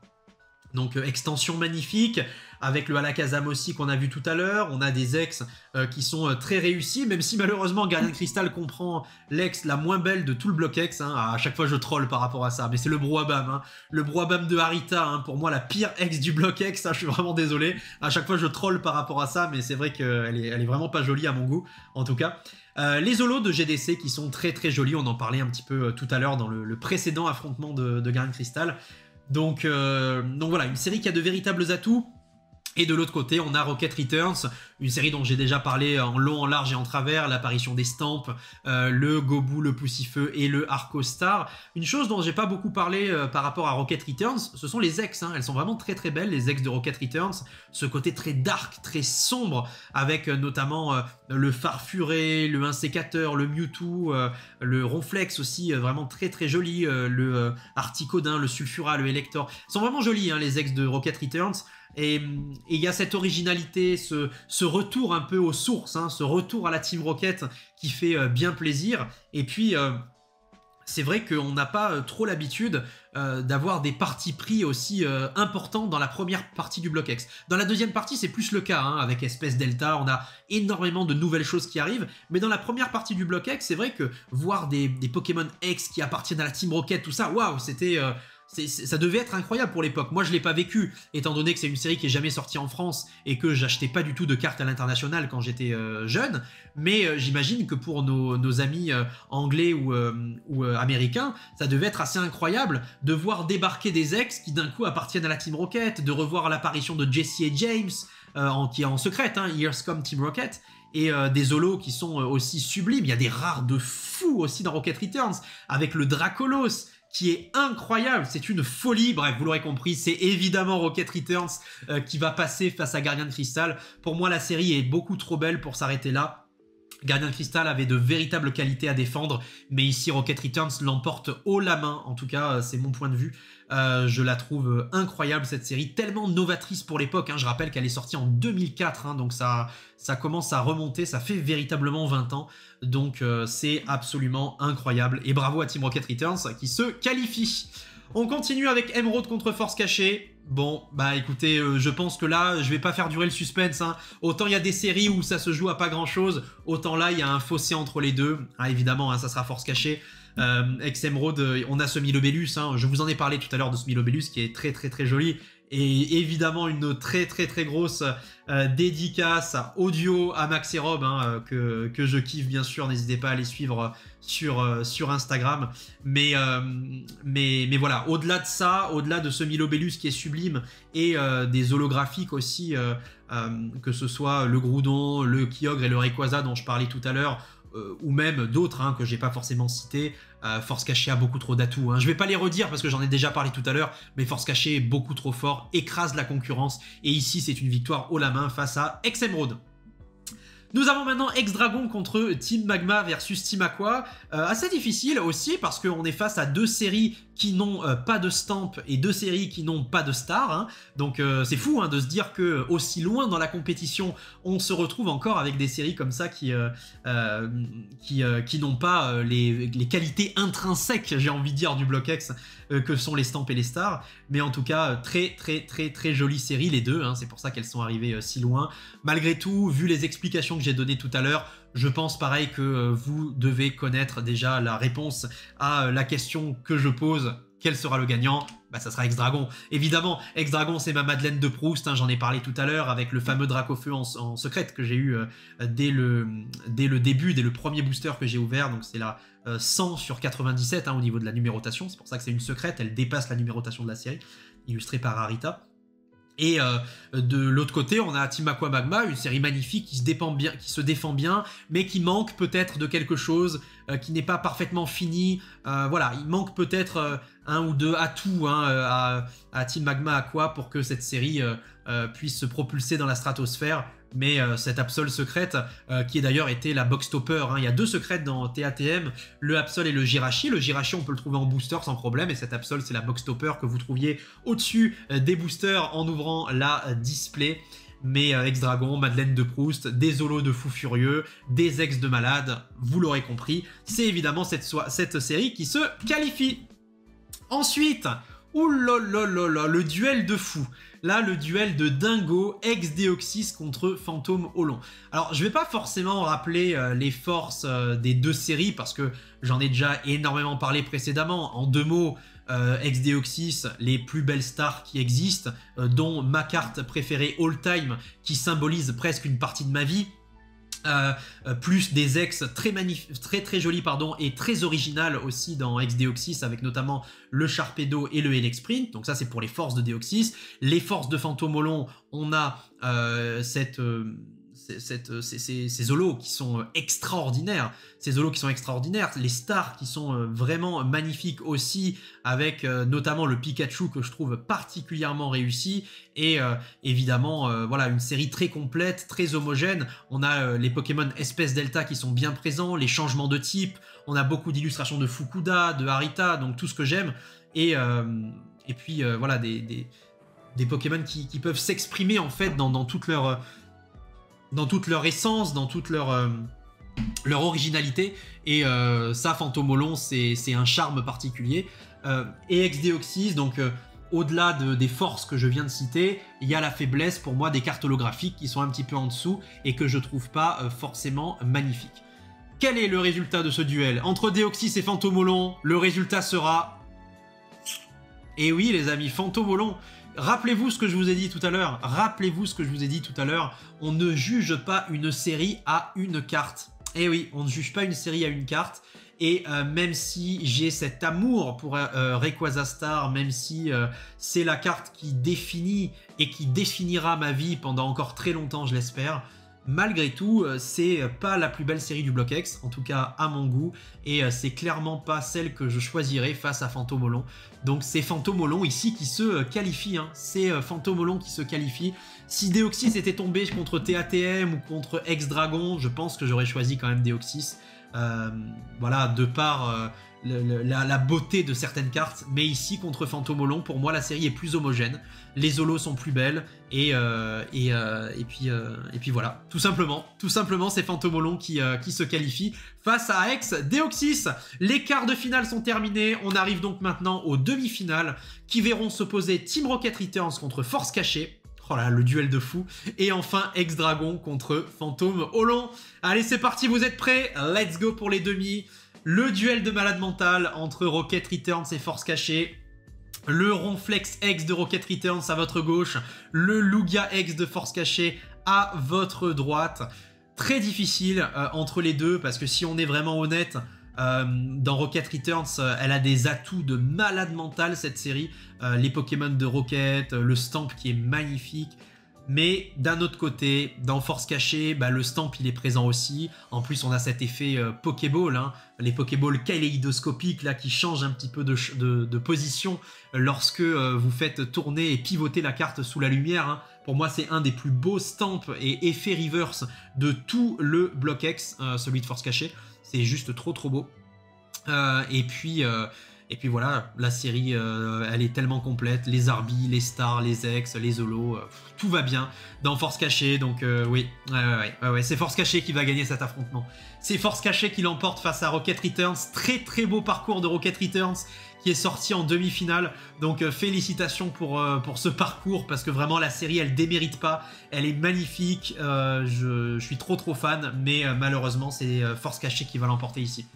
Donc extension magnifique, avec le Alakazam aussi qu'on a vu tout à l'heure. On a des ex qui sont très réussis, même si malheureusement Gardien de Cristal comprend l'ex la moins belle de tout le bloc ex, hein. À chaque fois je troll par rapport à ça, mais c'est le Brouhaban, hein. Le Brouhaban de Harita, hein, pour moi la pire ex du bloc ex, hein, je suis vraiment désolé. À chaque fois je troll par rapport à ça, mais c'est vrai qu'elle est vraiment pas jolie à mon goût, en tout cas. Les holos de GDC qui sont très très jolis, on en parlait un petit peu tout à l'heure dans le précédent affrontement de Gardien de Cristal. Donc voilà, une série qui a de véritables atouts. Et de l'autre côté, on a Rocket Returns, une série dont j'ai déjà parlé en long, en large et en travers, l'apparition des Stamps, le Gobu, le Poussifeu et le Arcostar. Une chose dont j'ai pas beaucoup parlé par rapport à Rocket Returns, ce sont les ex, hein. Elles sont vraiment très très belles, les ex de Rocket Returns. Ce côté très dark, très sombre, avec notamment le Farfuré, le Insécateur, le Mewtwo, le Ronflex aussi, vraiment très très joli, le Articodin, le Sulfura, le Elector. Ils sont vraiment jolis, hein, les ex de Rocket Returns. Et il y a cette originalité, ce retour un peu aux sources, hein, ce retour à la Team Rocket qui fait bien plaisir. Et puis, c'est vrai qu'on n'a pas trop l'habitude d'avoir des partis pris aussi importants dans la première partie du bloc X. Dans la deuxième partie, c'est plus le cas, hein, avec Espèce Delta, on a énormément de nouvelles choses qui arrivent. Mais dans la première partie du bloc X, c'est vrai que voir des Pokémon X qui appartiennent à la Team Rocket, tout ça, waouh, c'était... ça devait être incroyable pour l'époque. Moi, je ne l'ai pas vécu, étant donné que c'est une série qui n'est jamais sortie en France et que j'achetais pas du tout de cartes à l'international quand j'étais jeune. Mais j'imagine que pour nos amis anglais ou américains, ça devait être assez incroyable de voir débarquer des ex qui d'un coup appartiennent à la Team Rocket, de revoir l'apparition de Jesse et James, qui est en secrète, hein, Here's Come Team Rocket, et des holos qui sont aussi sublimes. Il y a des rares de fous aussi dans Rocket Returns, avec le Dracolos, qui est incroyable, c'est une folie. Bref, vous l'aurez compris, c'est évidemment Rocket Returns qui va passer face à Gardien de Cristal. Pour moi, la série est beaucoup trop belle pour s'arrêter là. Gardien de Cristal avait de véritables qualités à défendre, mais ici Rocket Returns l'emporte haut la main, en tout cas c'est mon point de vue. Je la trouve incroyable cette série, tellement novatrice pour l'époque, hein. Je rappelle qu'elle est sortie en 2004, hein, donc ça commence à remonter, ça fait véritablement 20 ans, donc c'est absolument incroyable. Et bravo à Team Rocket Returns qui se qualifie. On continue avec Emerald contre Force Cachée. Bon, bah écoutez, je pense que là, je vais pas faire durer le suspense, hein. Autant il y a des séries où ça se joue à pas grand chose, autant là, il y a un fossé entre les deux. Ah, évidemment, hein, ça sera Force Cachée. Ex-Emerald, on a ce Milobellus, hein. Je vous en ai parlé tout à l'heure de ce Milobellus qui est très très très joli. Et évidemment une très très très grosse dédicace audio à Max et Rob, hein, que je kiffe bien sûr. N'hésitez pas à les suivre sur Instagram. Mais voilà, au-delà de ça, au-delà de ce Milobellus qui est sublime et des holographiques aussi, que ce soit le Groudon, le Kyogre et le Rayquaza dont je parlais tout à l'heure, ou même d'autres, hein, que j'ai pas forcément cités. Force Cachée a beaucoup trop d'atouts, hein. Je vais pas les redire parce que j'en ai déjà parlé tout à l'heure, mais Force Cachée est beaucoup trop fort, écrase la concurrence, et ici c'est une victoire haut la main face à Ex-Emerald. Nous avons maintenant Ex-Dragon contre Team Magma versus Team Aqua. Assez difficile aussi parce qu'on est face à deux séries qui n'ont pas de stamp et deux séries qui n'ont pas de star, hein. Donc c'est fou, hein, de se dire que aussi loin dans la compétition, on se retrouve encore avec des séries comme ça qui n'ont pas les qualités intrinsèques, j'ai envie de dire, du bloc X que sont les stamps et les stars. Mais en tout cas, très très très très jolie série les deux, hein. C'est pour ça qu'elles sont arrivées si loin. Malgré tout, vu les explications que j'ai données tout à l'heure, je pense pareil que vous devez connaître déjà la réponse à la question que je pose. Quel sera le gagnant? Bah, ça sera X-Dragon. Évidemment, X-Dragon, c'est ma Madeleine de Proust, hein, j'en ai parlé tout à l'heure avec le fameux Dracofeu en secrète que j'ai eu dès le début, dès le premier booster que j'ai ouvert, donc c'est la 100 sur 97 hein, au niveau de la numérotation, c'est pour ça que c'est une secrète, elle dépasse la numérotation de la série, illustrée par Arita. Et de l'autre côté, on a Team Aqua Magma, une série magnifique qui se défend bien, mais qui manque peut-être de quelque chose, qui n'est pas parfaitement fini. Voilà, il manque peut-être un ou deux atouts hein, à Team Magma Aqua pour que cette série puisse se propulser dans la stratosphère. Mais cette Absol secrète, qui est d'ailleurs été la box topper, hein. Il y a deux secrètes dans TATM, le Absol et le Jirachi. Le Jirachi, on peut le trouver en booster sans problème, et cette Absol, c'est la box topper que vous trouviez au-dessus des boosters en ouvrant la display. Mais X-Dragon, Madeleine de Proust, des Holos de fous furieux, des ex de malades, vous l'aurez compris, c'est évidemment cette série qui se qualifie. Ensuite, oulolololo, le duel de fous. Là, le duel de Dingo, ex-Deoxys contre Fantôme Olon. Alors, je vais pas forcément rappeler les forces des deux séries parce que j'en ai déjà énormément parlé précédemment. En deux mots, ex-Deoxys, les plus belles stars qui existent, dont ma carte préférée all-time qui symbolise presque une partie de ma vie. Plus des ex très jolis pardon, et très originales aussi dans ex-Deoxys avec notamment le Sharpedo et le Helexprint. Donc ça c'est pour les forces de Deoxys. Les forces de Fantôme Olon, on a ces holos qui sont extraordinaires. Ces holos qui sont extraordinaires. Les stars qui sont vraiment magnifiques aussi, avec notamment le Pikachu que je trouve particulièrement réussi. Et évidemment, voilà, une série très complète, très homogène. On a les Pokémon espèce Delta qui sont bien présents, les changements de type. On a beaucoup d'illustrations de Fukuda, de Harita, donc tout ce que j'aime. Et puis voilà, des Pokémon qui peuvent s'exprimer en fait dans toute leur essence, dans toute leur originalité. Et ça, Fantôme Olon, c'est un charme particulier. Et ex-Deoxys, donc au-delà des forces que je viens de citer, il y a la faiblesse pour moi des cartes holographiques qui sont un petit peu en dessous et que je trouve pas forcément magnifiques. Quel est le résultat de ce duel entre Deoxys et Fantôme Olon? Le résultat sera... Et oui les amis, Fantôme Olon. Rappelez-vous ce que je vous ai dit tout à l'heure. Rappelez-vous ce que je vous ai dit tout à l'heure. On ne juge pas une série à une carte. Eh oui, on ne juge pas une série à une carte. Et même si j'ai cet amour pour Rayquaza Star, même si c'est la carte qui définit et qui définira ma vie pendant encore très longtemps, je l'espère, malgré tout, c'est pas la plus belle série du Block X, en tout cas à mon goût, et c'est clairement pas celle que je choisirais face à Fantôme Olon. Donc c'est Fantôme Olon ici qui se qualifie, hein. C'est Fantôme Olon qui se qualifie. Si Deoxys était tombé contre TATM ou contre X-Dragon, je pense que j'aurais choisi quand même Deoxys. Voilà, de par la beauté de certaines cartes, mais ici contre Fantôme Olon, pour moi la série est plus homogène, les holos sont plus belles et puis voilà, tout simplement c'est Fantôme Olon qui se qualifie face à ex-Deoxys. Les quarts de finale sont terminés, on arrive donc maintenant aux demi-finales qui verront s'opposer Team Rocket Returns contre Force Cachée. Oh là, le duel de fou. Et enfin, X-Dragon contre Fantôme Olon. Allez, c'est parti, vous êtes prêts? Let's go pour les demi. Le duel de malade mental entre Rocket Returns et Force Cachée. Le Ronflex X de Rocket Returns à votre gauche. Le Lugia X de Force Cachée à votre droite. Très difficile entre les deux, parce que si on est vraiment honnête... dans Rocket Returns, elle a des atouts de malade mental cette série, les Pokémon de Rocket, le Stamp qui est magnifique, mais d'un autre côté, dans Force Cachée, bah, le Stamp il est présent aussi, en plus on a cet effet Pokéball, hein, les Pokéballs kaléidoscopiques là, qui changent un petit peu de position lorsque vous faites tourner et pivoter la carte sous la lumière, hein. Pour moi c'est un des plus beaux Stamp et effets reverse de tout le Block X, celui de Force Cachée. C'est juste trop beau. Et puis voilà, la série, elle est tellement complète. Les Arby, les Stars, les Ex, les Holos, tout va bien dans Force Cachée. Donc oui, ouais, c'est Force Cachée qui va gagner cet affrontement. C'est Force Cachée qui l'emporte face à Rocket Returns. Très beau parcours de Rocket Returns qui est sorti en demi-finale. Donc félicitations pour ce parcours, parce que vraiment la série elle démérite pas. Elle est magnifique, je suis trop fan, mais malheureusement c'est Force Cachée qui va l'emporter ici.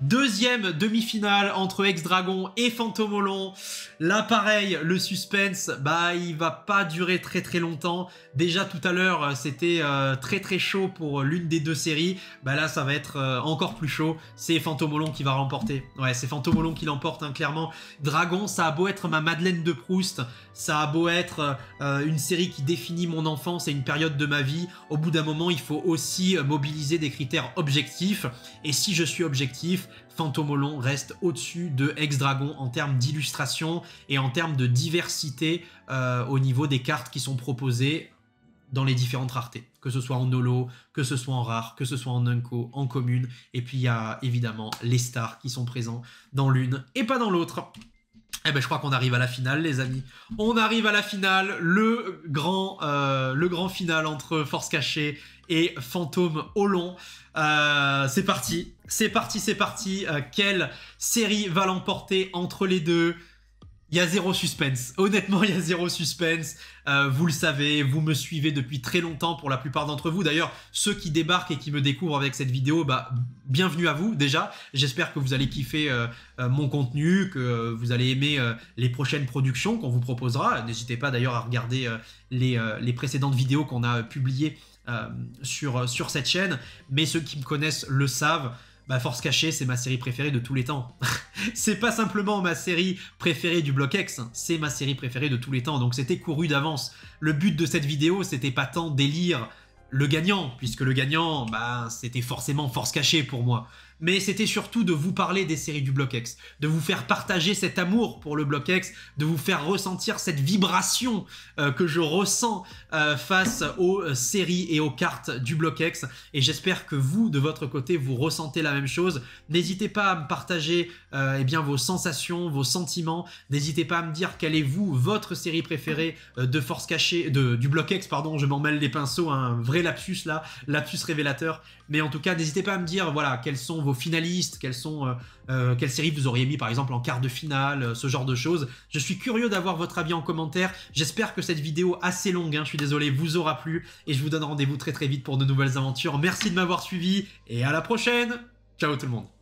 Deuxième demi-finale entre Ex-Dragon et Fantomolon. Là pareil, le suspense, bah il va pas durer très très longtemps. Déjà tout à l'heure c'était très très chaud pour l'une des deux séries. Bah là ça va être encore plus chaud. C'est Fantomolon qui va remporter. Ouais, c'est Fantomolon qui l'emporte hein, clairement. Dragon, ça a beau être ma Madeleine de Proust, ça a beau être une série qui définit mon enfance et une période de ma vie. Au bout d'un moment, il faut aussi mobiliser des critères objectifs. Et si je suis objectif, Fantomolon reste au-dessus de Ex-Dragon en termes d'illustration et en termes de diversité au niveau des cartes qui sont proposées dans les différentes raretés. Que ce soit en holo, que ce soit en rare, que ce soit en unco, en commune. Et puis il y a évidemment les stars qui sont présents dans l'une et pas dans l'autre. Eh ben, je crois qu'on arrive à la finale, les amis. On arrive à la finale, le grand final entre Force Cachée et Fantôme Olon. C'est parti, c'est parti, c'est parti. Quelle série va l'emporter entre les deux? Il y a zéro suspense. Honnêtement, il y a zéro suspense. Vous le savez, vous me suivez depuis très longtemps pour la plupart d'entre vous. D'ailleurs, ceux qui débarquent et qui me découvrent avec cette vidéo, bah, bienvenue à vous déjà. J'espère que vous allez kiffer mon contenu, que vous allez aimer les prochaines productions qu'on vous proposera. N'hésitez pas d'ailleurs à regarder les précédentes vidéos qu'on a publiées sur cette chaîne. Mais ceux qui me connaissent le savent. Bah, Force Cachée, c'est ma série préférée de tous les temps. C'est pas simplement ma série préférée du Bloc X, c'est ma série préférée de tous les temps. Donc c'était couru d'avance. Le but de cette vidéo, c'était pas tant d'élire le gagnant, puisque le gagnant, bah, c'était forcément Force Cachée pour moi. Mais c'était surtout de vous parler des séries du Bloc X, de vous faire partager cet amour pour le Bloc X, de vous faire ressentir cette vibration que je ressens face aux séries et aux cartes du Bloc X. Et j'espère que vous, de votre côté, vous ressentez la même chose. N'hésitez pas à me partager eh bien, vos sensations, vos sentiments. N'hésitez pas à me dire quelle est vous, votre série préférée de Force Cachée, du Bloc X, pardon, je m'en mêle les pinceaux, hein, un vrai lapsus là, lapsus révélateur. Mais en tout cas, n'hésitez pas à me dire, voilà, quels sont vos finalistes, quelles séries vous auriez mis par exemple en quart de finale, ce genre de choses. Je suis curieux d'avoir votre avis en commentaire. J'espère que cette vidéo assez longue, hein, je suis désolé, vous aura plu. Et je vous donne rendez-vous très très vite pour de nouvelles aventures. Merci de m'avoir suivi et à la prochaine. Ciao tout le monde.